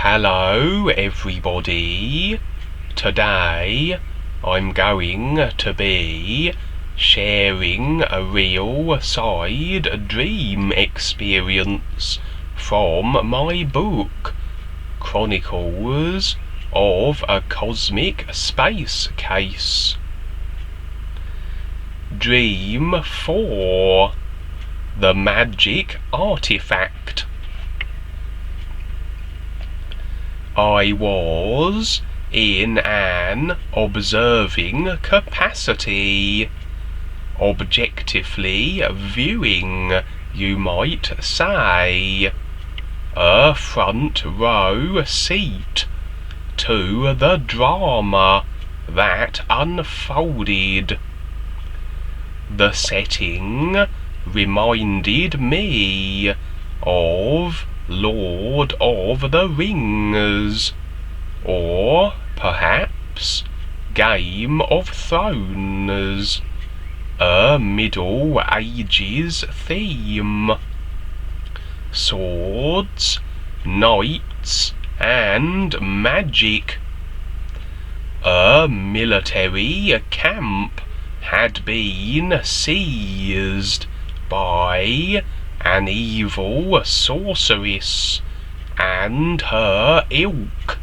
Hello everybody, today I'm going to be sharing a real side dream experience from my book, Chronicles of a Cosmic Space Case. Dream 4, the Magic Artifact. I was in an observing capacity, objectively viewing, you might say, a front row seat to the drama that unfolded. The setting reminded me of Lord of the Rings, or perhaps Game of Thrones, a Middle Ages theme. Swords, knights, and magic. A military camp had been seized by an evil sorceress and her ilk.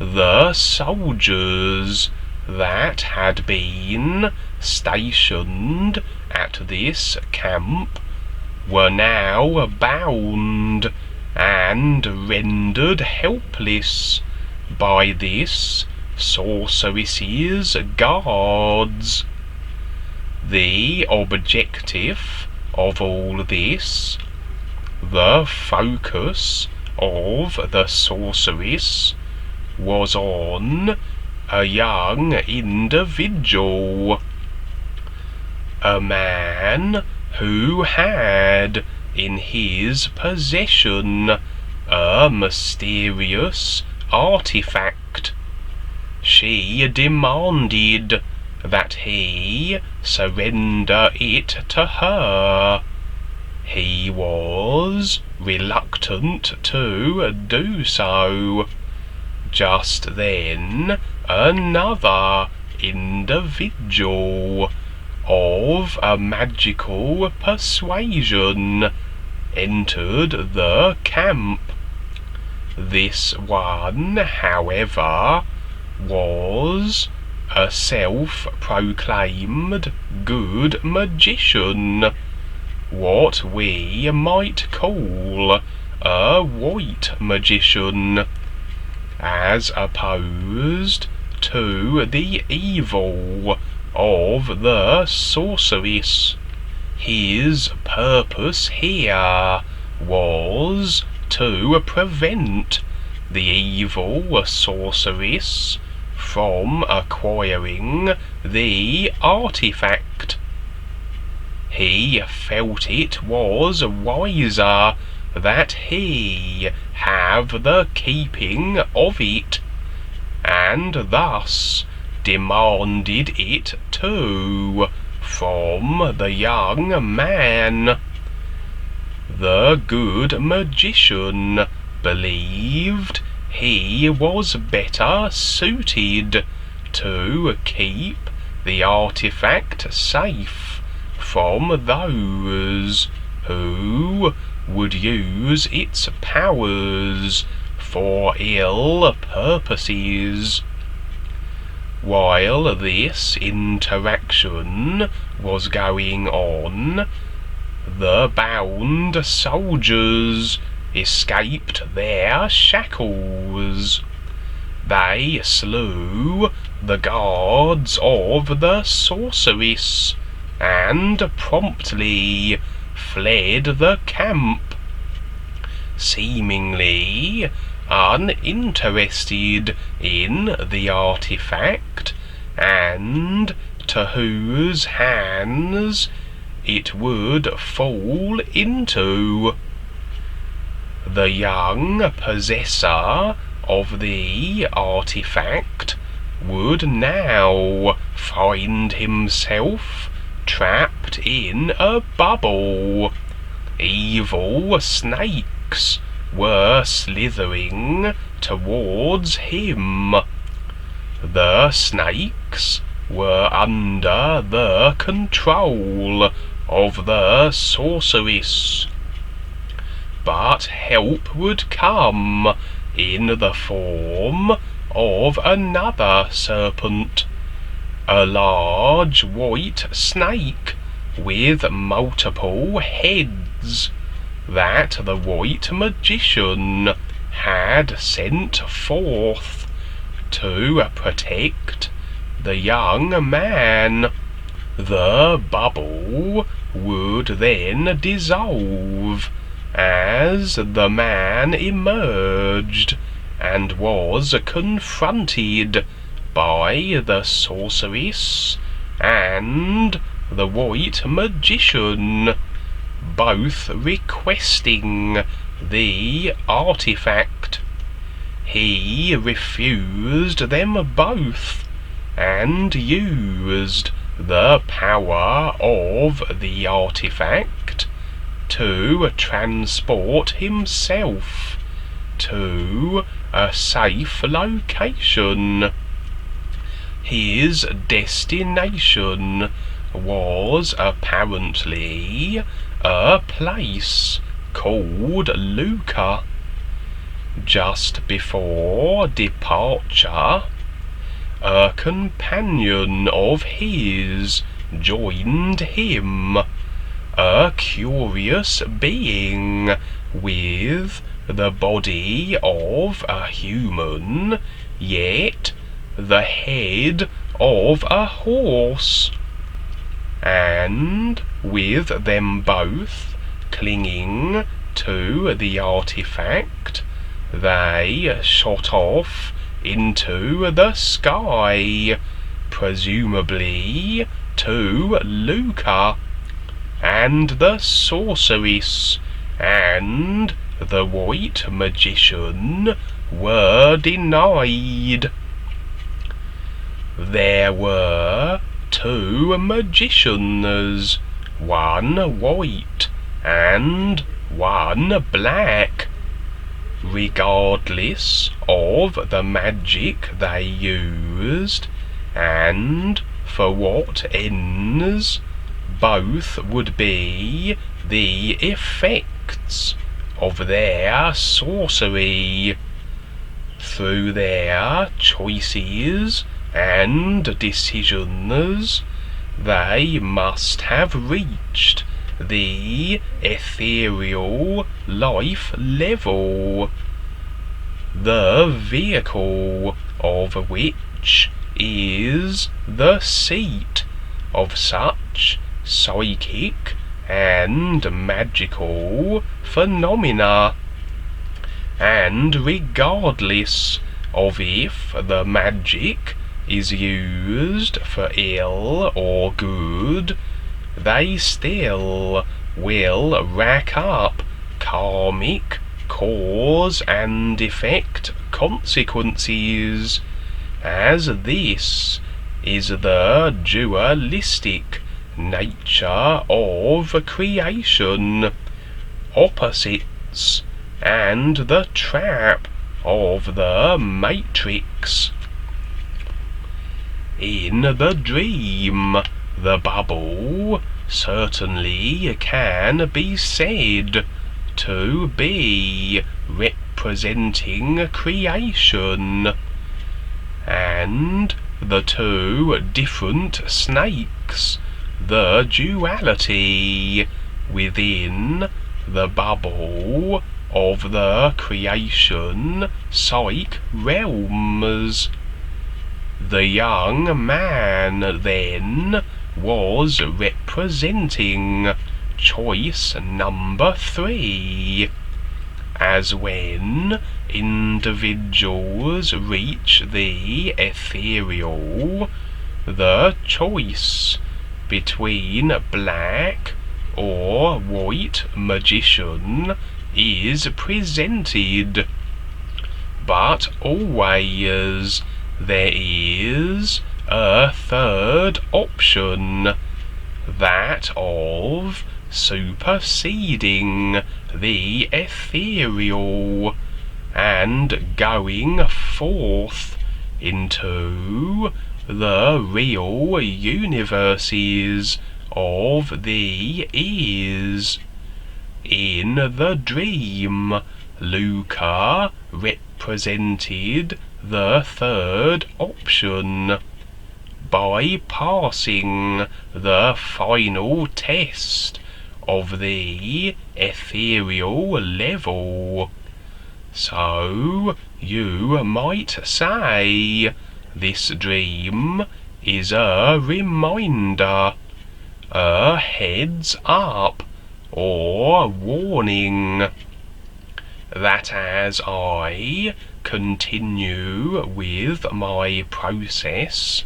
The soldiers that had been stationed at this camp were now bound and rendered helpless by this sorceress's guards. The objective of all this, the focus of the sorceress, was on a young individual, a man who had in his possession a mysterious artifact. She demanded that he surrender it to her. He was reluctant to do so. Just then another individual of a magical persuasion entered the camp. This one, however, was a self-proclaimed good magician, what we might call a white magician, as opposed to the evil of the sorceress. His purpose here was to prevent the evil sorceress from acquiring the artifact. He felt it was wiser that he have the keeping of it, and thus demanded it too from the young man. The good magician believed he was better suited to keep the artifact safe from those who would use its powers for ill purposes. While this interaction was going on, the bound soldiers escaped their shackles. They slew the guards of the sorceress and promptly fled the camp, seemingly uninterested in the artifact and to whose hands it would fall into. The young possessor of the artifact would now find himself trapped in a bubble. Evil snakes were slithering towards him. The snakes were under the control of the sorceress, but help would come in the form of another serpent, a large white snake with multiple heads that the white magician had sent forth to protect the young man. The bubble would then dissolve as the man emerged and was confronted by the sorceress and the white magician, both requesting the artifact. He refused them both and used the power of the artifact to transport himself to a safe location. His destination was apparently a place called Luca. Just before departure, a companion of his joined him, a curious being with the body of a human, yet the head of a horse. And with them both clinging to the artifact, they shot off into the sky, presumably to Luca, and the sorceress and the white magician were denied. There were 2 magicians, one white and one black. Regardless of the magic they used and for what ends, both would be the effects of their sorcery. Through their choices and decisions, they must have reached the ethereal life level, the vehicle of which is the seat of such psychic and magical phenomena. And regardless of if the magic is used for ill or good, they still will rack up karmic cause and effect consequences, as this is the dualistic nature of creation, opposites, and the trap of the matrix. In the dream, the bubble certainly can be said to be representing creation, and the 2 different snakes, the duality within the bubble of the creation psych realms. The young man then was representing choice number 3, as when individuals reach the ethereal, the choice between black or white magician is presented, but always there is a 3rd option, that of superseding the ethereal and going forth into the real universes of the is. In the dream, Luca represented the third option, bypassing the final test of the ethereal level. So you might say this dream is a reminder, a heads up or warning that as I continue with my process,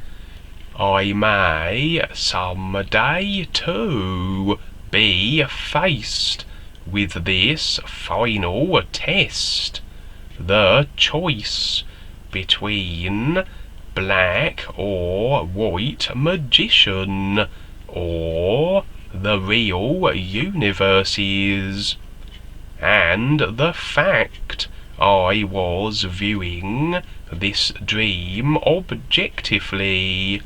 I may someday too be faced with this final test, the choice between black or white magician or the real universes. And the fact I was viewing this dream objectively,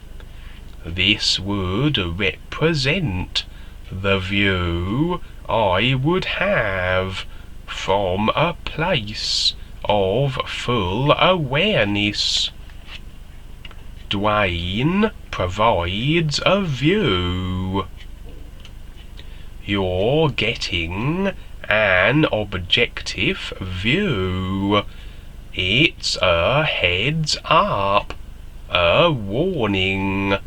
this would represent the view I would have from a place of full awareness. Dwayne provides a view. You're getting an objective view. It's a heads up, a warning,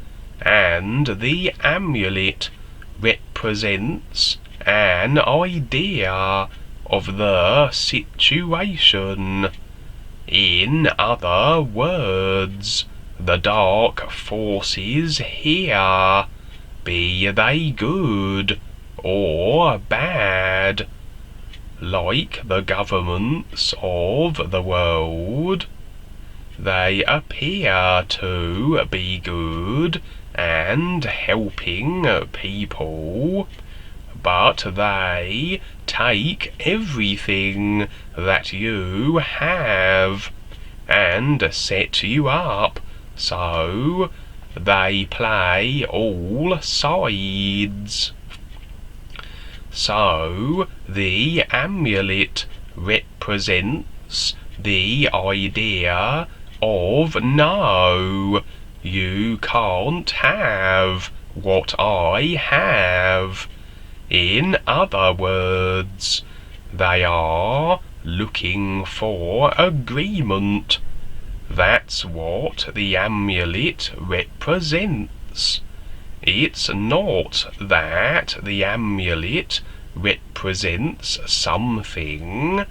and the amulet represents an idea of the situation. In other words, the dark forces here, be they good or bad, like the governments of the world, they appear to be good and helping people, but they take everything that you have and set you up, so they play all sides. So the amulet represents the idea of no, you can't have what I have. In other words, they are looking for agreement. That's what the amulet represents. It's not that the amulet represents something,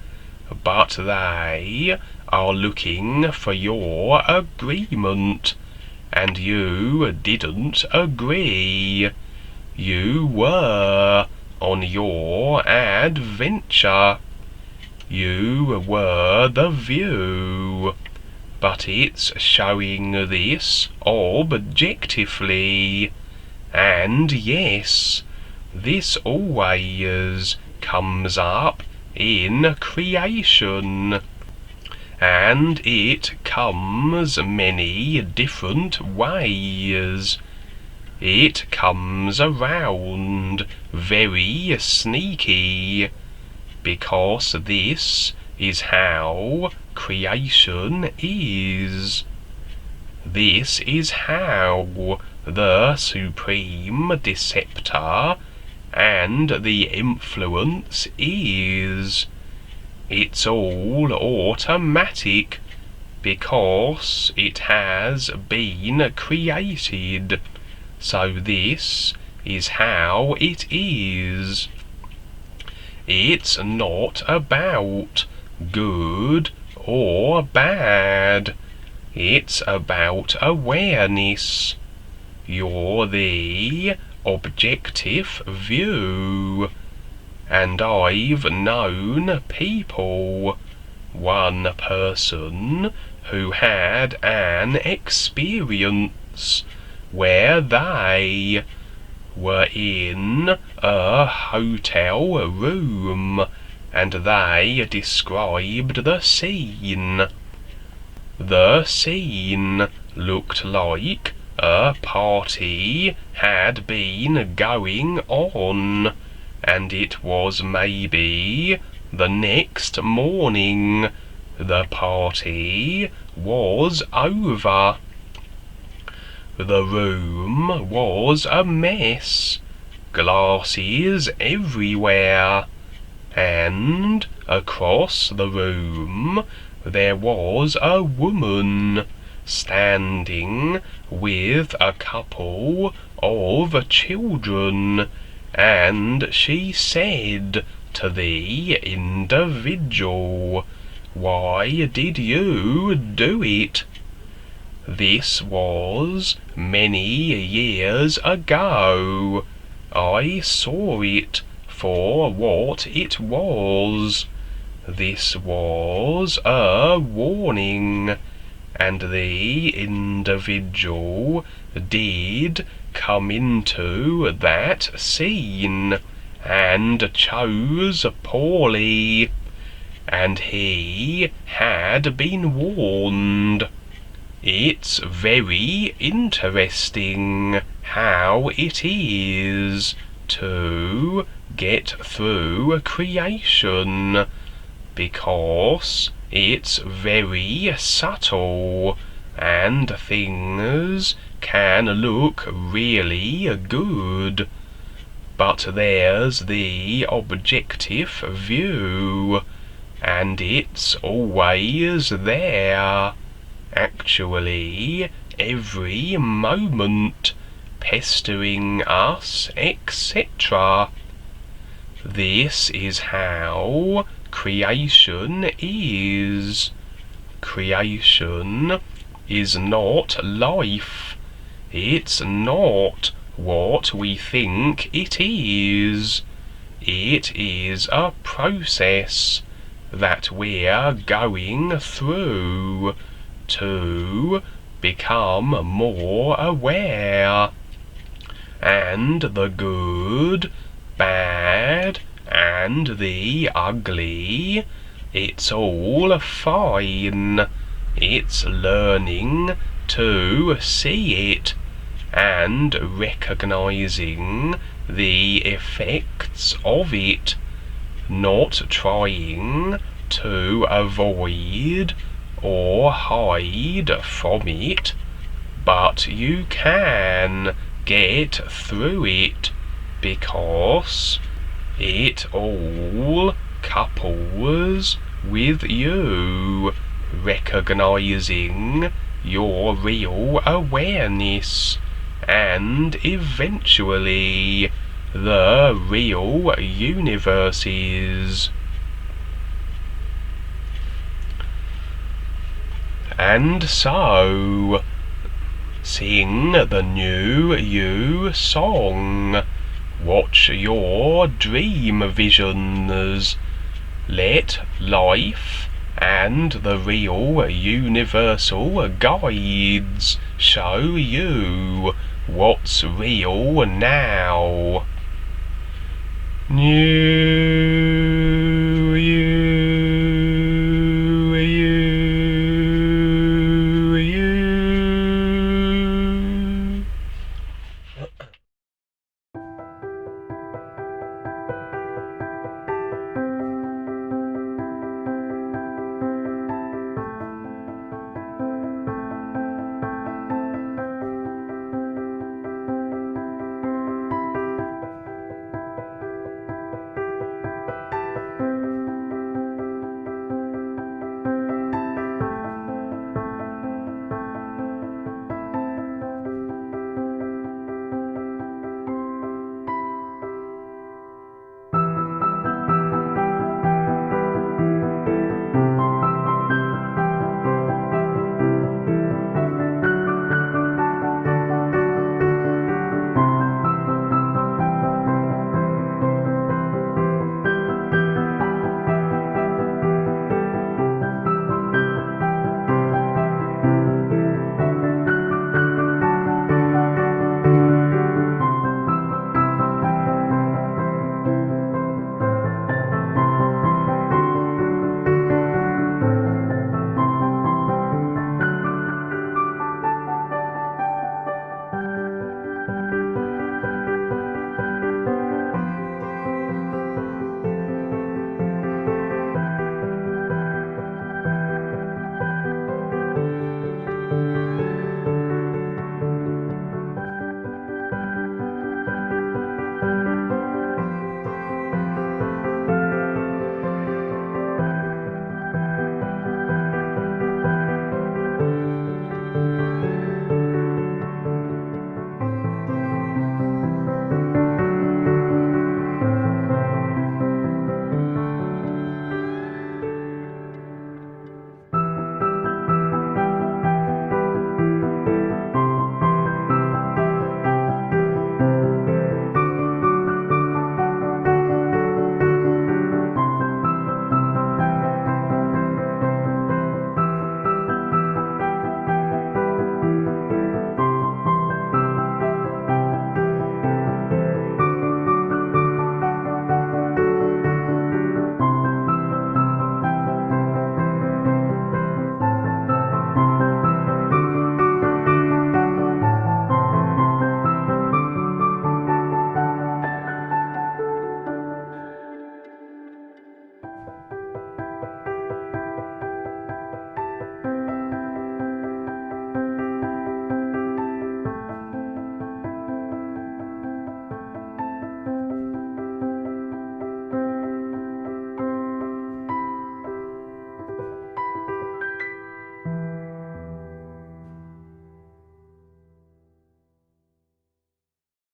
but they are looking for your agreement, and you didn't agree. You were on your adventure. You were the view, but it's showing this objectively. And yes, this always comes up in creation, and it comes many different ways. It comes around very sneaky, because this is how creation is. This is how the supreme deceptor and the influence is. It's all automatic, because it has been created. So this is how it is. It's not about good or bad. It's about awareness. You're the objective view. And I've known people, one person who had an experience where they were in a hotel room, and they described the scene. The scene looked like a party had been going on, and it was maybe the next morning the party was over. The room was a mess, glasses everywhere, and across the room there was a woman standing with a couple of children, and she said to the individual, "Why did you do it?" This was many years ago. I saw it for what it was. This was a warning, and the individual did come into that scene and chose poorly, and he had been warned. It's very interesting how it is to get through creation, because it's very subtle, and things can look really good. But there's the objective view, and it's always there, actually every moment, pestering us, etc. This is how creation is. Creation is not life. It's not what we think it is. It is a process that we're going through to become more aware, and the good, bad, and the ugly, it's all fine. It's learning to see it and recognizing the effects of it, not trying to avoid or hide from it, but you can get through it, because it all couples with you recognizing your real awareness, and eventually the real universes. And so, sing the new you song, watch your dream visions, let life and the real universal guides show you what's real now. New